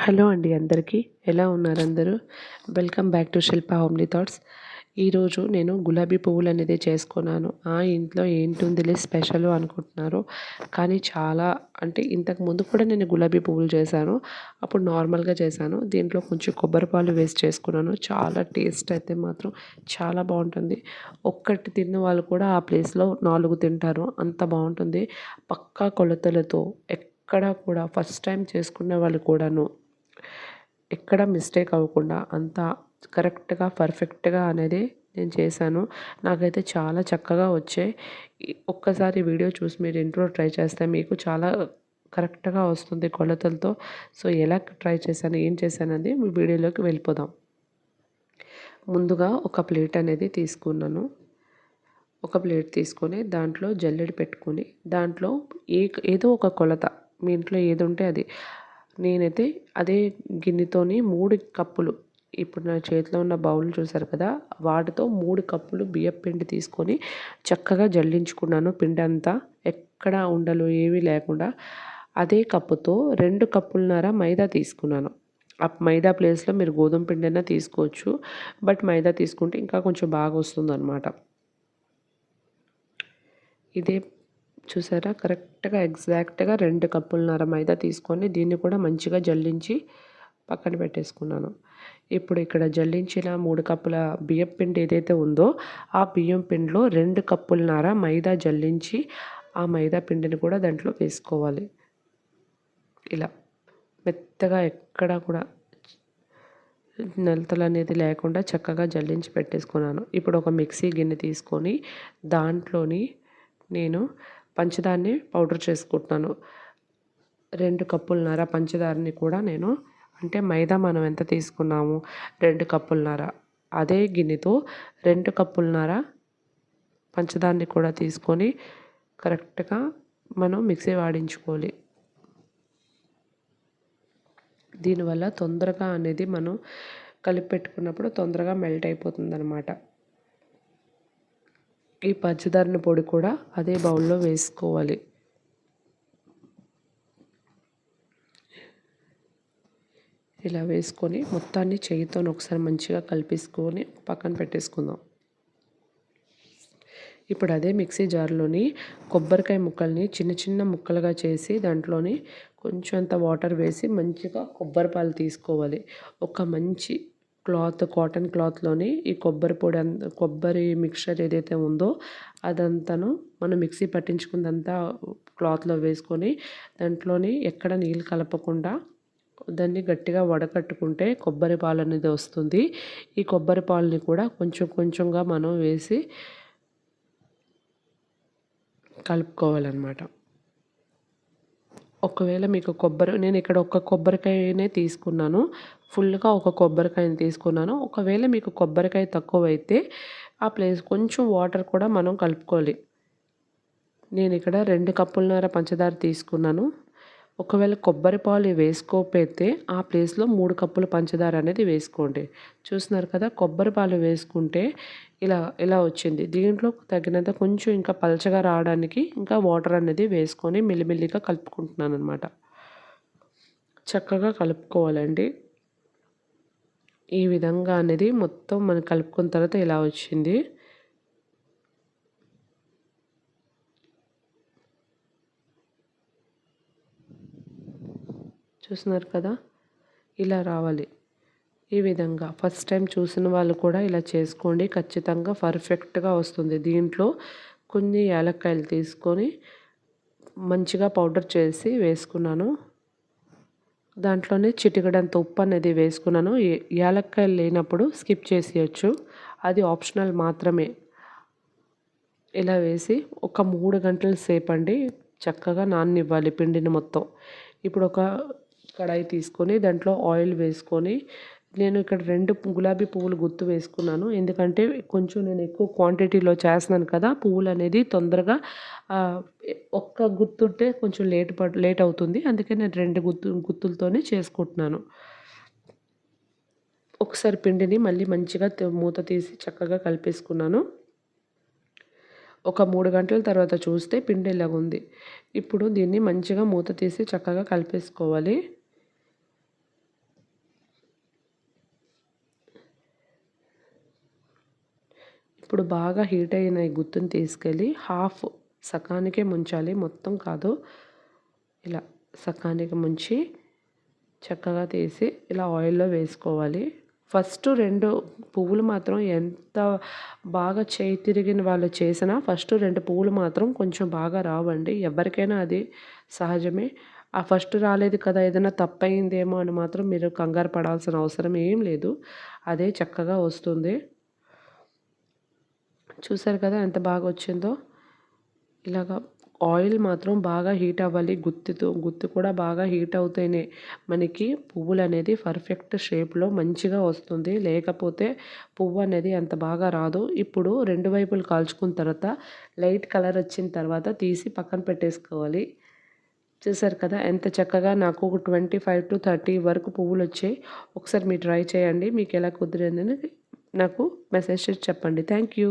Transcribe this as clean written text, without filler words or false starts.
Hello అండి అందరికీ ఎలా ఉన్నారు అందరూ? Welcome back to Shilpa homely thoughts. ఈరోజు నేను గులాబీ పువ్వులు అనేది చేసుకున్నాను. ఇంట్లో ఏంటుందిలే స్పెషల్ అనుకుంటున్నారు, కానీ చాలా అంటే ఇంతకు ముందు కూడా నేను గులాబీ పువ్వులు చేశాను. అప్పుడు నార్మల్గా చేశాను. దీంట్లో కొంచెం కొబ్బరి పాలు వేసి చేసుకున్నాను. చాలా టేస్ట్ అయితే మాత్రం చాలా బాగుంటుంది. ఒక్కటి తిన్న వాళ్ళు కూడా ఆ ప్లేస్లో 4 తింటారు, అంత బాగుంటుంది. పక్కా కొలతలతో ఎక్కడా కూడా ఫస్ట్ టైం చేసుకునే వాళ్ళు కూడాను ఎక్కడ మిస్టేక్ అవ్వకుండా అంతా కరెక్ట్గా పర్ఫెక్ట్గా అనేది నేను చేశాను. నాకైతే చాలా చక్కగా వచ్చాయి. ఒక్కసారి వీడియో చూసి మీరు ఇంట్లో ట్రై చేస్తే మీకు చాలా కరెక్ట్గా వస్తుంది కొలతలతో. సో ఎలా ట్రై చేశాను, ఏం చేశానది మీ వీడియోలోకి వెళ్ళిపోదాం. ముందుగా ఒక ప్లేట్ అనేది తీసుకున్నాను. ఒక ప్లేట్ తీసుకొని దాంట్లో జల్లెడ పెట్టుకొని దాంట్లో ఏదో ఒక కొలత మీ ఇంట్లో ఏది ఉంటే అది. నేనైతే అదే గిన్నెతోని 3 కప్పులు, ఇప్పుడు నా చేతిలో ఉన్న బౌల్ చూసారు కదా, వాటితో 3 కప్పులు బియ్యం పిండి తీసుకొని చక్కగా జల్లించుకున్నాను. పిండి అంతా ఎక్కడ ఉండలు ఏవి లేకుండా. అదే కప్పుతో 2 కప్పులన్నర మైదా తీసుకున్నాను. ఆ మైదా ప్లేస్లో మీరు గోధుమ పిండి అయినా తీసుకోవచ్చు, బట్ మైదా తీసుకుంటే ఇంకా కొంచెం బాగా వస్తుందన్నమాట. ఇదే చూసారా, కరెక్ట్గా ఎగ్జాక్ట్గా 2 కప్పులన్నర మైదా తీసుకొని దీన్ని కూడా మంచిగా జల్లించి పక్కన పెట్టేసుకున్నాను. ఇప్పుడు ఇక్కడ జల్లించిన 3 కప్పుల బియ్యం పిండి ఏదైతే ఉందో ఆ బియ్యం పిండిలో 2 కప్పులన్నర మైదా జల్లించి ఆ మైదా పిండిని కూడా దాంట్లో వేసుకోవాలి. ఇలా మెత్తగా ఎక్కడా కూడా నలతలు అనేది లేకుండా చక్కగా జల్లించి పెట్టేసుకున్నాను. ఇప్పుడు ఒక మిక్సీ గిన్నె తీసుకొని దాంట్లోని నేను పంచదారని పౌడర్ చేసుకుంటున్నాను. 2 కప్పులన్నర పంచదారని కూడా నేను, అంటే మైదా మనం ఎంత తీసుకున్నాము 2 కప్పులన్నర, అదే గిన్నెతో 2 కప్పులన్నర పంచదారని కూడా తీసుకొని కరెక్ట్గా మనం మిక్సీ వాడించుకోవాలి. దీనివల్ల తొందరగా అనేది మనం కలిపి పెట్టుకున్నప్పుడు తొందరగా మెల్ట్ అయిపోతుంది అన్నమాట. ఈ పంచదారని పొడి కూడా అదే బౌల్లో వేసుకోవాలి. ఇలా వేసుకొని మొత్తాన్ని చేయితో ఒకసారి మంచిగా కలిపేసుకొని పక్కన పెట్టేసుకుందాం. ఇప్పుడు అదే మిక్సీ జార్లోని కొబ్బరికాయ ముక్కల్ని చిన్న చిన్న ముక్కలుగా చేసి దాంట్లోని కొంచెం అంత వాటర్ వేసి మంచిగా కొబ్బరి పాలు తీసుకోవాలి. ఒక మంచి కాటన్ క్లాత్లోని ఈ కొబ్బరి పొడి కొబ్బరి మిక్చర్ ఏదైతే ఉందో అదంతాను మనం మిక్సీ పట్టించుకుందంతా క్లాత్లో వేసుకొని దాంట్లోని ఎక్కడ నీళ్ళు కలపకుండా దాన్ని గట్టిగా వడకట్టుకుంటే కొబ్బరి పాలు అనేది వస్తుంది. ఈ కొబ్బరి పాలని కూడా కొంచెం కొంచెంగా మనం వేసి కలుపుకోవాలన్నమాట. ఒకవేళ మీకు నేను ఇక్కడ ఒక కొబ్బరికాయనే తీసుకున్నాను, ఫుల్గా ఒక కొబ్బరికాయని తీసుకున్నాను. ఒకవేళ మీకు కొబ్బరికాయ తక్కువైతే ఆ ప్లేస్ కొంచెం వాటర్ కూడా మనం కలుపుకోవాలి. నేను ఇక్కడ 2 కప్పులన్నర పంచదార తీసుకున్నాను. ఒకవేళ కొబ్బరి పాలు వేసుకోకపోతే ఆ ప్లేస్లో 3 కప్పుల పంచదార అనేది వేసుకోండి. చూస్తున్నారు కదా, కొబ్బరి పాలు వేసుకుంటే ఇలా వచ్చింది. దీంట్లో తగినంత కొంచెం ఇంకా పలచగా రావడానికి ఇంకా వాటర్ అనేది వేసుకొని మెల్లిమెల్లిగా కలుపుకుంటున్నాను అనమాట. చక్కగా కలుపుకోవాలండి. ఈ విధంగా అనేది మొత్తం మనం కలుపుకున్న తర్వాత ఇలా వచ్చింది. చూస్తున్నారు కదా, ఇలా రావాలి. ఈ విధంగా ఫస్ట్ టైం చూసిన వాళ్ళు కూడా ఇలా చేసుకోండి, ఖచ్చితంగా పర్ఫెక్ట్గా వస్తుంది. దీంట్లో కొన్ని యాలక్కాయలు తీసుకొని మంచిగా పౌడర్ చేసి వేసుకున్నాను. దాంట్లోనే చిటికెడంత ఉప్పు అనేది వేసుకున్నాను. యాలక్కాయలు లేనప్పుడు స్కిప్ చేసేయచ్చు, అది ఆప్షనల్ మాత్రమే. ఇలా వేసి ఒక 3 గంటల సేపు అండి చక్కగా నాననివ్వాలి పిండిని మొత్తం. ఇప్పుడు ఒక కడాయి తీసుకొని దాంట్లో ఆయిల్ వేసుకొని నేను ఇక్కడ 2 గులాబీ పువ్వులు గుత్తు వేసుకున్నాను. ఎందుకంటే కొంచెం నేను ఎక్కువ క్వాంటిటీలో చేస్తున్నాను కదా, పువ్వులు అనేది తొందరగా ఒక్క గుత్తుంటే కొంచెం లేట్ అవుతుంది. అందుకే నేను 2 గుత్తులతోనే చేసుకుంటున్నాను. ఒకసారి పిండిని మళ్ళీ మంచిగా మూత తీసి చక్కగా కలిపేసుకున్నాను. ఒక 3 గంటల తర్వాత చూస్తే పిండి ఇలాగుంది. ఇప్పుడు దీన్ని మంచిగా మూత తీసి చక్కగా కలిపేసుకోవాలి. ఇప్పుడు బాగా హీట్ అయిన ఈ గుత్తుని తీసుకెళ్ళి సకానికే ముంచాలి, మొత్తం కాదు. ఇలా సకానికి ముంచి చక్కగా తీసి ఇలా ఆయిల్లో వేసుకోవాలి. ఫస్ట్ 2 పువ్వులు మాత్రం ఎంత బాగా చేయి తిరిగిన వాళ్ళు చేసినా ఫస్ట్ 2 పువ్వులు మాత్రం కొంచెం బాగా రావండి. ఎవరికైనా అది సహజమే. ఆ ఫస్ట్ రాలేదు కదా, ఏదైనా తప్పయిందేమో అని మాత్రం మీరు కంగారు పడాల్సిన అవసరం ఏం లేదు. అదే చక్కగా వస్తుంది. చూసారు కదా ఎంత బాగా వచ్చిందో. ఇలాగా ఆయిల్ మాత్రం బాగా హీట్ అవ్వాలి. గుత్తి కూడా బాగా హీట్ అవుతేనే మనకి పువ్వులు అనేది పర్ఫెక్ట్ షేప్లో మంచిగా వస్తుంది. లేకపోతే పువ్వు అనేది అంత బాగా రాదు. ఇప్పుడు 2 వైపులు కాల్చుకున్న తర్వాత లైట్ కలర్ వచ్చిన తర్వాత తీసి పక్కన పెట్టేసుకోవాలి. చూసారు కదా ఎంత చక్కగా నాకు ఒక 25-30 వరకు పువ్వులు వచ్చాయి. ఒకసారి మీరు ట్రై చేయండి. మీకు ఎలా కుదిరిందని నాకు మెసేజ్ చేసి చెప్పండి. Thank you.